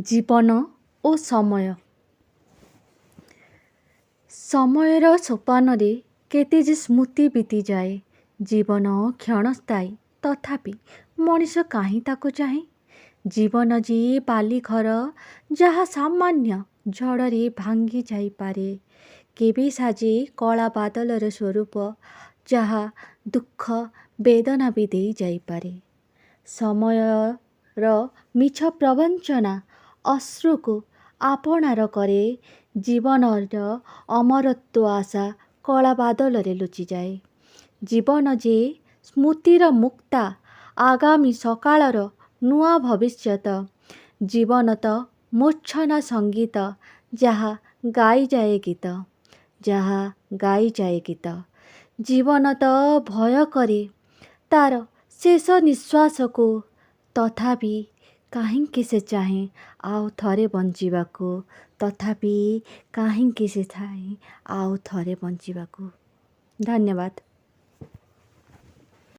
ଜୀବନ ଓ ସମୟ। ସମୟର ସୋପାନରେ କେତେ ଯେ ସ୍ମୃତି ବିତିଯାଏ। ଜୀବନ କ୍ଷଣସ୍ଥାୟୀ, ତଥାପି ମଣିଷ କାହିଁ ତାକୁ ଚାହେଁ। ଜୀବନ ଯେ ବାଲିଘର, ଯାହା ସାମାନ୍ୟ ଝଡ଼ରେ ଭାଙ୍ଗି ଯାଇପାରେ। କେବେ ସାଜେ କଳା ବାଦଲର ସ୍ୱରୂପ, ଯାହା ଦୁଃଖ ବେଦନା ବି ଦେଇ ଯାଇପାରେ। ସମୟର ମିଛ ପ୍ରବଞ୍ଚନା ଅଶ୍ରୁକୁ ଆପଣାର କରେ। ଜୀବନର ଅମରତ୍ୱ ଆଶା କଳା ବାଦଲରେ ଲୁଚିଯାଏ। ଜୀବନ ଯେ ସ୍ମୃତିର ମୁକ୍ତା, ଆଗାମୀ ସକାଳର ନୂଆ ଭବିଷ୍ୟତ। ଜୀବନ ତ ମୂର୍ଚ୍ଛନା ସଙ୍ଗୀତ, ଯାହା ଗାଇଯାଏ ଗୀତ, ଯାହା ଗାଇଯାଏ ଗୀତ। ଜୀବନ ତ ଭୟ କରେ ତା'ର ଶେଷ ନିଶ୍ୱାସକୁ, ତଥାପି କାହିଁକି ସେ ଚାହେଁ ଆଉ ଥରେ ବଞ୍ଚିବାକୁ। ତଥାପି କାହିଁକି ସେ ଚାହେଁ ଆଉ ଥରେ ବଞ୍ଚିବାକୁ। ଧନ୍ୟବାଦ।